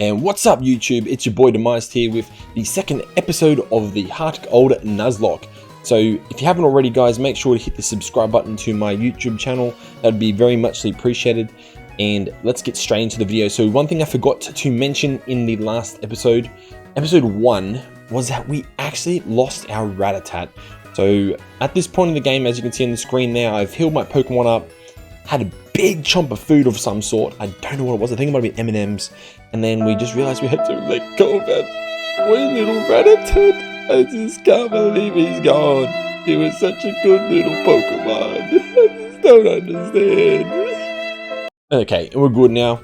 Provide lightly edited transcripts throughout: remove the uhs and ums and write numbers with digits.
And what's up YouTube, it's your boy Demised here with the second episode of the Heartgold Nuzlocke. So if you haven't already guys, make sure to hit the subscribe button to my YouTube channel, that'd be very muchly appreciated. And let's get straight into the video. So one thing I forgot to mention in the last episode, episode 1, was that we actually lost our Rattata. So at this point in the game, as you can see on the screen now, I've healed my Pokemon up, had a big chunk of food of some sort. I don't know what it was. I think it might be M&Ms. And then we just realized we had to let go of that poor little Rattata. I just can't believe he's gone. He was such a good little Pokemon. I just don't understand. Okay, we're good now.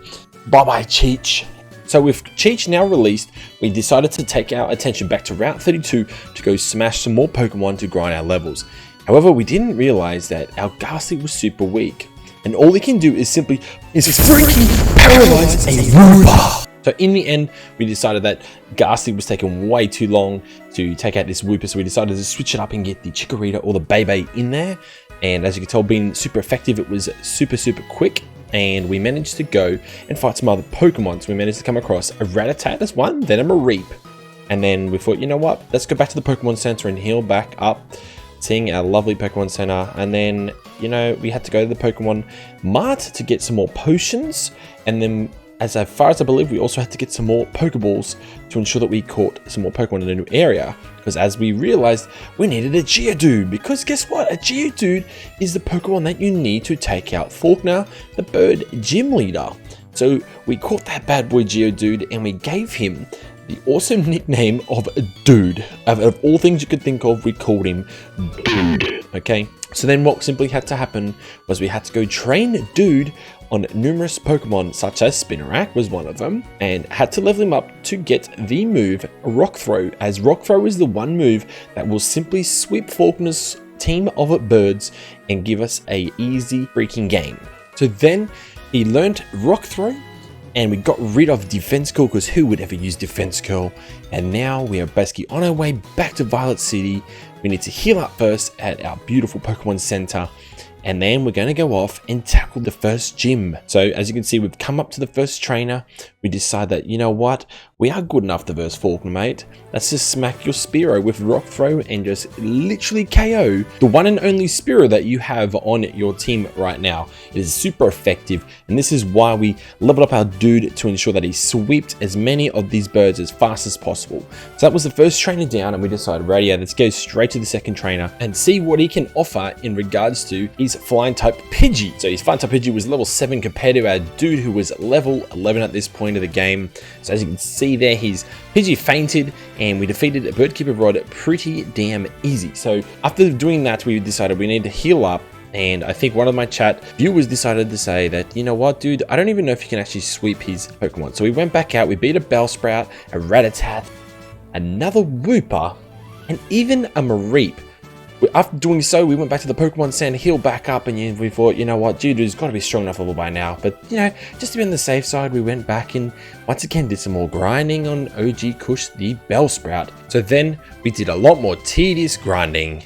Bye-bye, Cheech. So with Cheech now released, we decided to take our attention back to Route 32 to go smash some more Pokemon to grind our levels. However, we didn't realize that our Ghastly was super weak. And all he can do is simply freaking paralyze a Wooper. So in the end, we decided that Ghastly was taking way too long to take out this Wooper, so we decided to switch it up and get the Chikorita or the Bebe in there. And as you can tell, being super effective, it was super quick. And we managed to go and fight some other Pokemon. So we managed to come across a Rattata as one, then a Mareep. And then we thought, you know what, let's go back to the Pokemon Center and heal back up, seeing our lovely Pokemon Center. And then, you know, we had to go to the Pokemon Mart to get some more potions. And then, as far as I believe, we also had to get some more Pokeballs to ensure that we caught some more Pokemon in a new area. Because as we realized, we needed a Geodude. Because guess what? A Geodude is the Pokemon that you need to take out Faulkner, the bird gym leader. So we caught that bad boy Geodude and we gave him the awesome nickname of Dude. Of all things you could think of, we called him Dude. Okay, so then what simply had to happen was we had to go train Dude on numerous Pokemon, such as Spinarak was one of them, and had to level him up to get the move Rock Throw, as Rock Throw is the one move that will simply sweep Faulkner's team of birds and give us a easy freaking game. So then he learned Rock Throw, and we got rid of Defense Curl, because who would ever use Defense Curl? And now we are basically on our way back to Violet City. We need to heal up first at our beautiful Pokemon Center, and then we're going to go off and tackle the first gym. So as you can see, we've come up to the first trainer. We decide that, you know what, we are good enough to verse Faulkner, mate. Let's just smack your Spearow with Rock Throw and just literally KO the one and only Spearow that you have on your team right now. It is super effective, and this is why we leveled up our Dude to ensure that he swept as many of these birds as fast as possible. So that was the first trainer down, and we decided, radio, let's go straight to the second trainer and see what he can offer in regards to his flying type Pidgey. So his flying type Pidgey was level 7 compared to our Dude, who was level 11 at this point of the game. So as you can see there, his Pidgey fainted and we defeated a Birdkeeper Rod pretty damn easy. So after doing that, we decided we need to heal up. And I think one of my chat viewers decided to say that, you know what, dude, I don't even know if you can actually sweep his Pokemon. So we went back out, we beat a Bellsprout, a Rattata, another Wooper, and even a Mareep. After doing so, we went back to the Pokemon Center, healed back up, and we thought, you know what, Geodude's got to be strong enough level by now. But, you know, just to be on the safe side, we went back and once again did some more grinding on OG Kush, the Bellsprout. So then we did a lot more tedious grinding.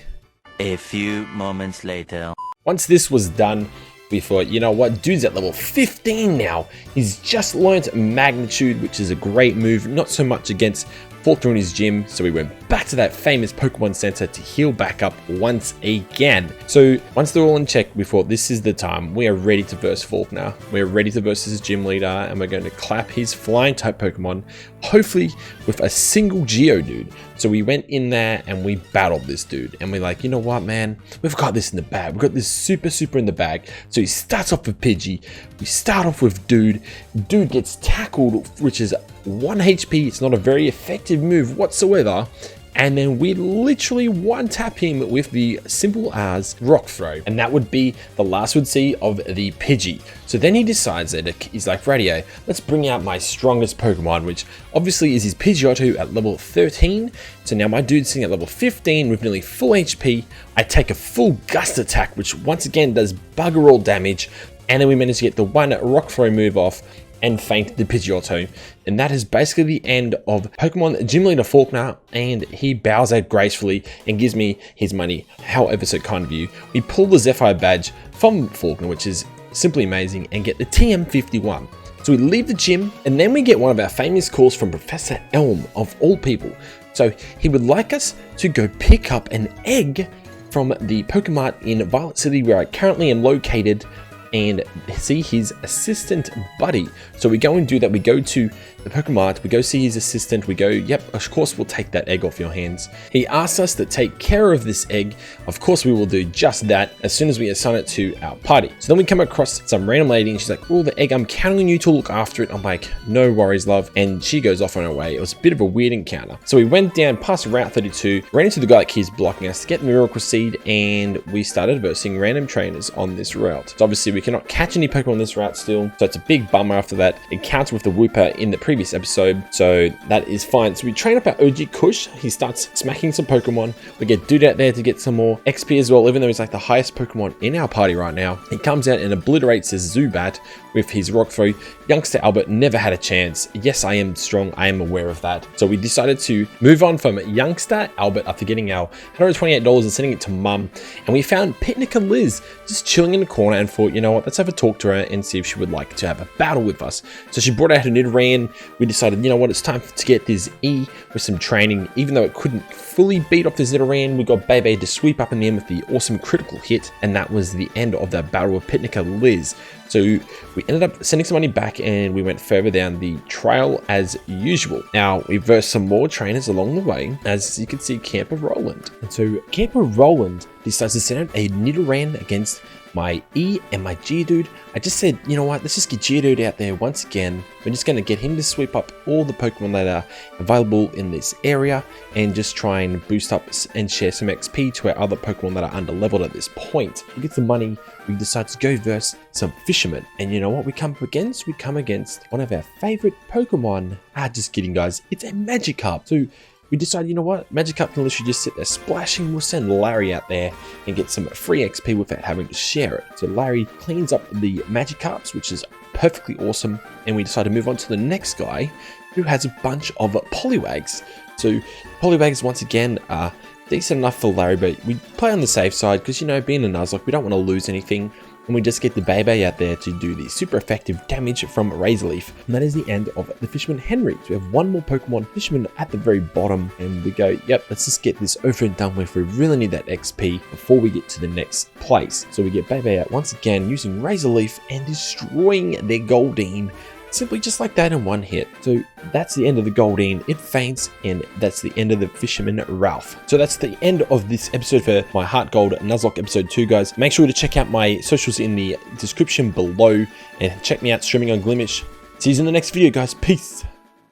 A few moments later. Once this was done, we thought, you know what, Dude's at level 15 now. He's just learned Magnitude, which is a great move, not so much against Faulkner in his gym, so we went back to that famous Pokemon Center to heal back up once again. So once they're all in check, we thought this is the time. We are ready to verse Faulkner. We're ready to verse his gym leader, and we're going to clap his flying type Pokemon, hopefully with a single Geodude. So we went in there and we battled this dude, and we're like, you know what, man, we've got this in the bag. We've got this super in the bag. So he starts off with Pidgey. We start off with Dude. Dude gets tackled, which is 1 HP. It's not a very effective move whatsoever. And then we literally one-tap him with the simple as Rock Throw. And that would be the last we'd see of the Pidgey. So then he decides that he's like, radio, let's bring out my strongest Pokemon, which obviously is his Pidgeotto at level 13. So now my dude's sitting at level 15 with nearly full HP. I take a full Gust attack, which once again does bugger all damage. And then we manage to get the one Rock Throw move off and faint the Pidgeotto. And that is basically the end of Pokemon Gym Leader Faulkner, and he bows out gracefully and gives me his money, however so kind of you. We pull the Zephyr badge from Faulkner, which is simply amazing, and get the TM51. So we leave the gym, and then we get one of our famous calls from Professor Elm, of all people. So he would like us to go pick up an egg from the Pokemart in Violet City, where I currently am located, and see his assistant buddy. So we go and do that. We go to the Pokemart, we go see his assistant, we go, yep, of course we'll take that egg off your hands. He asks us to take care of this egg. Of course we will do just that as soon as we assign it to our party. So then we come across some random lady and she's like, oh, the egg, I'm counting on you to look after it. I'm like, no worries, love. And she goes off on her way. It was a bit of a weird encounter. So we went down past Route 32, ran into the guy that keeps blocking us to get Miracle Seed, and we started versing random trainers on this route. So obviously we cannot catch any Pokemon on this route still. So it's a big bummer after that encounter with the Wooper in the previous episode. So that is fine. So we train up our OG Kush. He starts smacking some Pokemon. We get Dude out there to get some more XP as well, even though he's like the highest Pokemon in our party right now. He comes out and obliterates this Zubat with his Rock Throw. Youngster Albert never had a chance. Yes, I am strong. I am aware of that. So we decided to move on from Youngster Albert after getting our $128 and sending it to Mum. And we found Pitnica Liz just chilling in the corner and thought, you know what, let's have a talk to her and see if she would like to have a battle with us. So she brought out her Nidoran. We decided, you know what, it's time to get this E with some training. Even though it couldn't fully beat off the Nidoran, we got Bebe to sweep up in the end with the awesome critical hit. And that was the end of that battle with Pitnica Liz. So we ended up sending some money back and we went further down the trail as usual. Now we versed some more trainers along the way, as you can see Camper Roland. And so Camper Roland decides to send out a Nidoran against my E and my Geodude. I just said, you know what, let's just get Geodude out there once again. We're just going to get him to sweep up all the Pokemon that are available in this area and just try and boost up and share some XP to our other Pokemon that are under leveled at this point. We get some money, we decide to go verse some fishermen. And you know what we come up against? We come against one of our favorite Pokemon. Just kidding guys, it's a Magikarp. So we decided, you know what, Magikarp can literally just sit there splashing. We'll send Larry out there and get some free XP without having to share it. So Larry cleans up the Magikarps, which is perfectly awesome. And we decide to move on to the next guy who has a bunch of Poliwags. So Poliwags, once again, are decent enough for Larry, but we play on the safe side because, you know, being a Nuzlocke, we don't want to lose anything. And we just get the Bebe out there to do the super effective damage from Razor Leaf. And that is the end of the Fisherman Henry. So we have one more Pokemon Fisherman at the very bottom. And we go, yep, let's just get this over and done with. We really need that XP before we get to the next place. So we get Bebe out once again using Razor Leaf and destroying their Goldeen. Simply just like that in one hit. So that's the end of the Goldeen. It faints, and that's the end of the Fisherman Ralph. So that's the end of this episode for my Heartgold Nuzlocke episode 2, guys. Make sure to check out my socials in the description below and check me out streaming on Glimish. See you in the next video, guys. Peace.